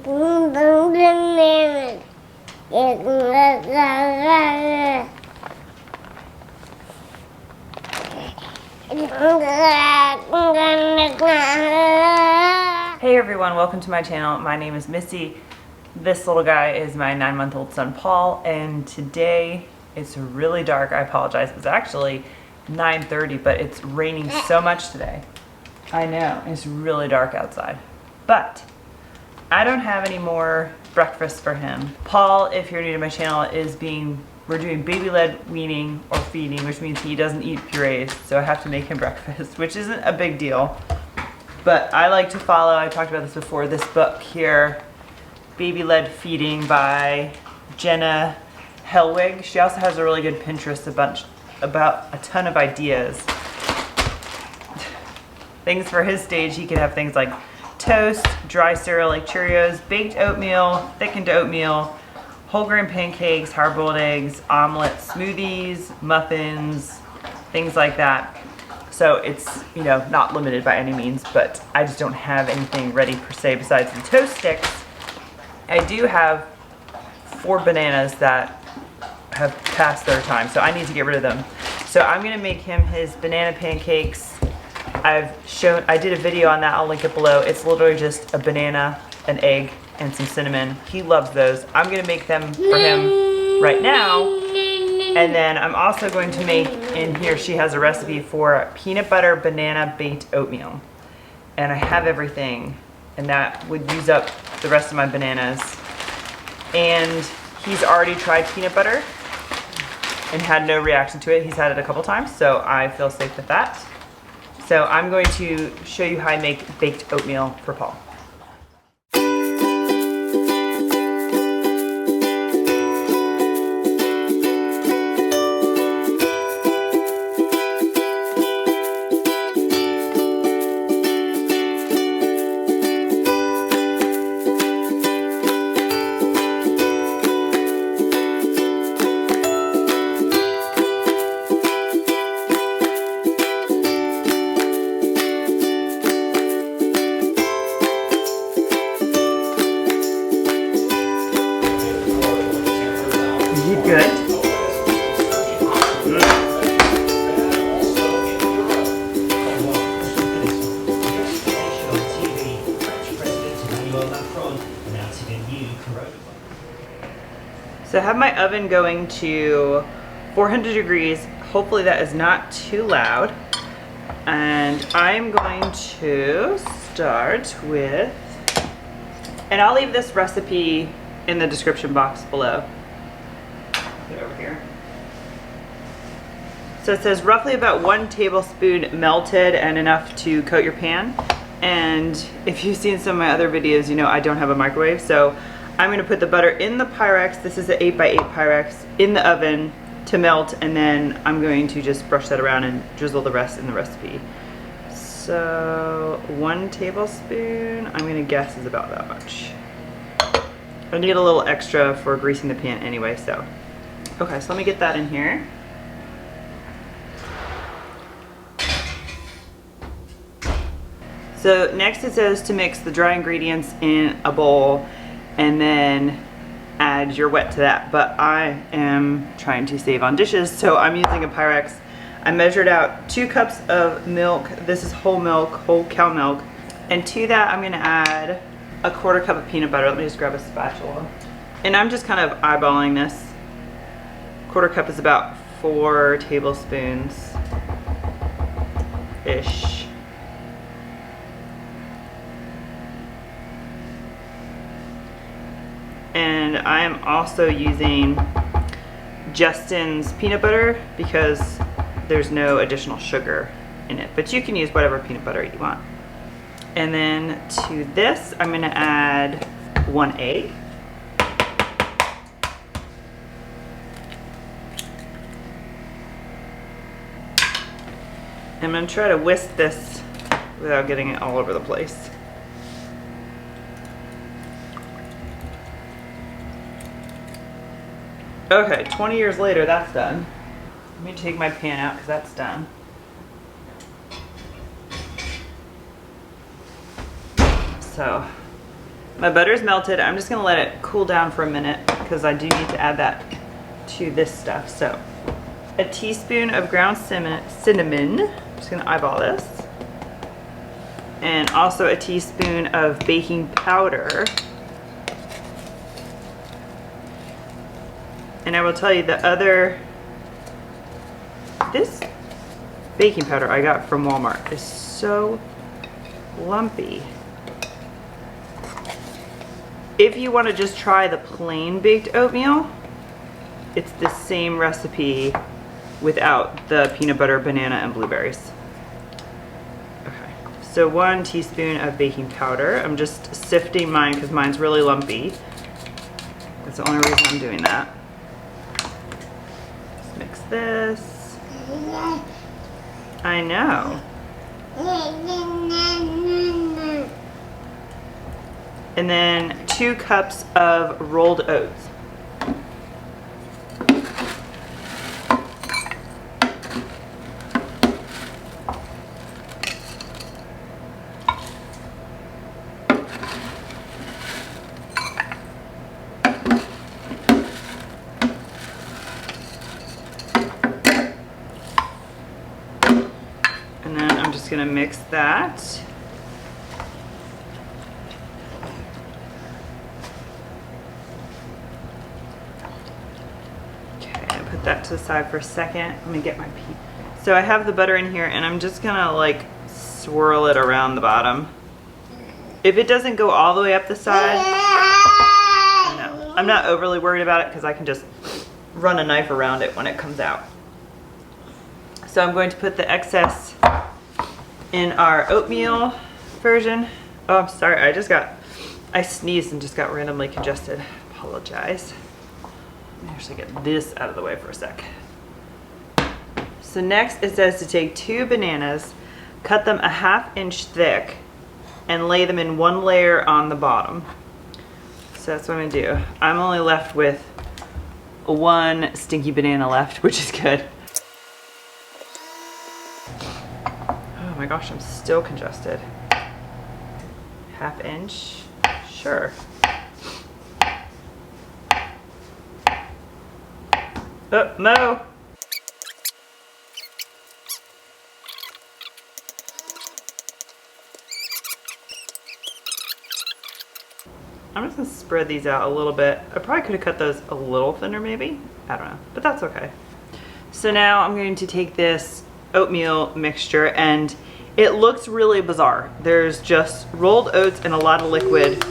Hey everyone, welcome to my channel. My name is Missy. This little guy is my 9-month-old son Paul, and today it's really dark. I apologize. It's actually 9:30, but it's raining so much today. I know, it's really dark outside. But I don't have any more breakfast for him. Paul, if you're new to my channel, we're doing baby-led weaning or feeding, which means he doesn't eat purees, so I have to make him breakfast, which isn't a big deal. But I like to follow, I talked about this before, this book here, Baby-Led Feeding by Jenna Helwig. She also has a really good Pinterest about a ton of ideas. Things for his stage, he could have things like toast, dry cereal like Cheerios, baked oatmeal, thickened oatmeal, whole grain pancakes, hard-boiled eggs, omelets, smoothies, muffins, things like that. So it's, you know, not limited by any means, but I just don't have anything ready per se besides the toast sticks. I do have 4 bananas that have passed their time, so I need to get rid of them. So I'm gonna make him his banana pancakes. I did a video on that, I'll link it below. It's literally just a banana, an egg, and some cinnamon. He loves those. I'm gonna make them for him right now. And then I'm also going to make, in here she has a recipe for peanut butter banana baked oatmeal. And I have everything, and that would use up the rest of my bananas. And he's already tried peanut butter and had no reaction to it. He's had it a couple times, so I feel safe with that. So I'm going to show you how I make baked oatmeal for Paul. Good. So I have my oven going to 400 degrees. Hopefully that is not too loud. And I'm going to start with, and I'll leave this recipe in the description box below. Put it over here. So it says roughly about 1 tablespoon melted and enough to coat your pan. And if you've seen some of my other videos, you know I don't have a microwave. So I'm going to put the butter in the Pyrex. This is an 8x8 Pyrex in the oven to melt. And then I'm going to just brush that around and drizzle the rest in the recipe. So 1 tablespoon, I'm going to guess is about that much. I need a little extra for greasing the pan anyway, so. Okay, so let me get that in here. So next it says to mix the dry ingredients in a bowl and then add your wet to that. But I am trying to save on dishes, so I'm using a Pyrex. I measured out 2 cups of milk. This is whole milk, whole cow milk. And to that I'm gonna add a 1/4 cup of peanut butter. Let me just grab a spatula. And I'm just kind of eyeballing this. 1/4 cup is about 4 tablespoons ish. And I am also using Justin's peanut butter because there's no additional sugar in it, but you can use whatever peanut butter you want. And then to this I'm going to add 1 egg. I'm going to try to whisk this without getting it all over the place. Okay, 20 years later, that's done. Let me take my pan out because that's done. So My butter's melted. I'm just gonna let it cool down for a minute because I do need to add that to this stuff. So a teaspoon of ground cinnamon. I'm just gonna eyeball this. And also a teaspoon of baking powder. And I will tell you this baking powder I got from Walmart is so lumpy. If you want to just try the plain baked oatmeal, it's the same recipe without the peanut butter, banana, and blueberries. Okay, so 1 teaspoon of baking powder. I'm just sifting mine because mine's really lumpy. That's the only reason I'm doing that. Just mix this. I know. And then 2 cups of rolled oats. And then I'm just gonna mix that. That to the side for a second. Let me get my pea. So I have the butter in here and I'm just gonna like swirl it around the bottom. If it doesn't go all the way up the side, no, I'm not overly worried about it because I can just run a knife around it when it comes out. So I'm going to put the excess in our oatmeal version. Oh, I'm sorry, I sneezed and just got randomly congested. Apologize. Let me actually get this out of the way for a sec. So next it says to take 2 bananas, cut them a 1/2 inch thick, and lay them in 1 layer on the bottom. So that's what I'm gonna do. I'm only left with 1 stinky banana left, which is good. Oh my gosh, I'm still congested. 1/2 inch, sure. Oh, Mo! I'm just gonna spread these out a little bit. I probably could have cut those a little thinner maybe. I don't know, but that's okay. So now I'm going to take this oatmeal mixture and it looks really bizarre. There's just rolled oats and a lot of liquid.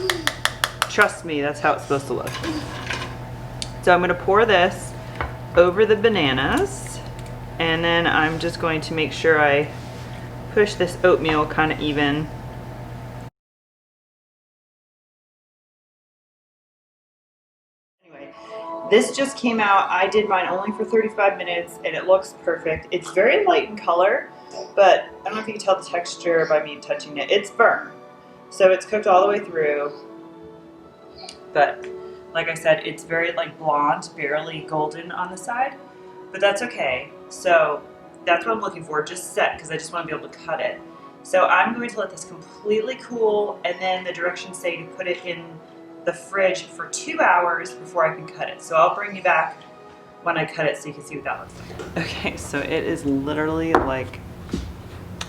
Trust me, that's how it's supposed to look. So I'm gonna pour this over the bananas and then I'm just going to make sure I push this oatmeal kind of even. Anyway, this just came out. I did mine only for 35 minutes and it looks perfect. It's very light in color, but I don't know if you can tell the texture by me touching it. It's firm, so it's cooked all the way through, but like I said, it's very like blonde, barely golden on the side, but that's okay. So that's what I'm looking for, just set, because I just want to be able to cut it. So I'm going to let this completely cool, and then the directions say to put it in the fridge for 2 hours before I can cut it. So I'll bring you back when I cut it so you can see what that looks like. Okay, so it is literally like,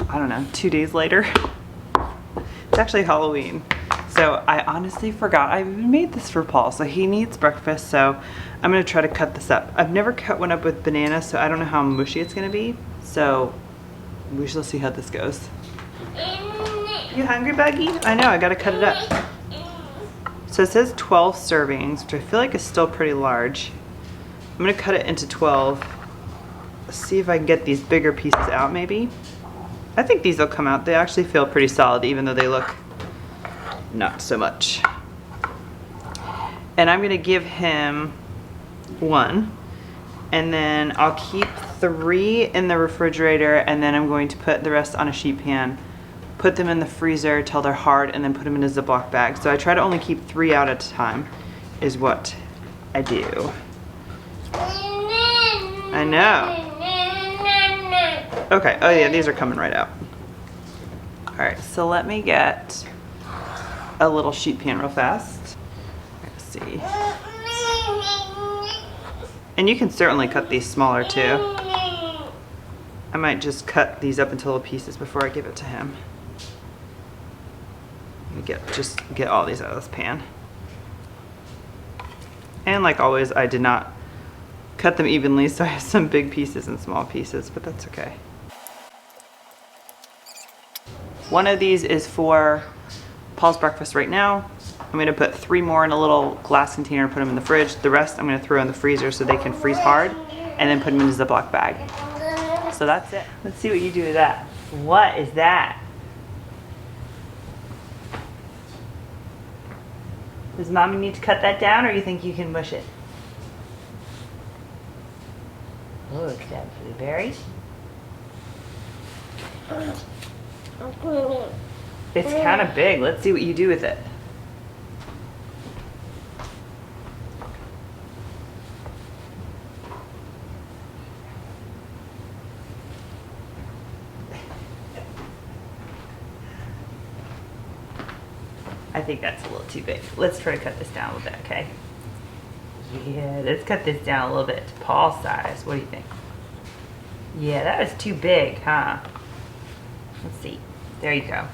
I don't know, 2 days later. It's actually Halloween. So I honestly forgot I made this for Paul, so he needs breakfast, so I'm gonna try to cut this up. I've never cut one up with banana, so I don't know how mushy it's gonna be. So we shall see how this goes. You hungry, Buggy? I know, I gotta cut it up. So it says 12 servings, which I feel like is still pretty large. I'm gonna cut it into 12. Let's see if I can get these bigger pieces out maybe. I think these will come out. They actually feel pretty solid, even though they look not so much. And I'm gonna give him 1, and then I'll keep 3 in the refrigerator, and then I'm going to put the rest on a sheet pan, put them in the freezer till they're hard, and then put them in a Ziploc bag. So I try to only keep 3 out at a time, is what I do. I know. Okay, oh yeah, these are coming right out. All right, so let me get a little sheet pan real fast. Let's see. And you can certainly cut these smaller too. I might just cut these up into little pieces before I give it to him. Just get all these out of this pan. And like always, I did not cut them evenly, so I have some big pieces and small pieces, but that's okay. One of these is for Paul's breakfast right now. I'm gonna put 3 more in a little glass container and put them in the fridge. The rest I'm gonna throw in the freezer so they can freeze hard, and then put them in a Ziploc bag. So that's it. Let's see what you do with that. What is that? Does mommy need to cut that down, or you think you can mush it? Oh, is that blueberries? It's kind of big. Let's see what you do with it. I think that's a little too big. Let's try to cut this down a little bit, okay? Yeah, let's cut this down a little bit to Paul's size. What do you think? Yeah, that was too big, huh? Let's see. There you go.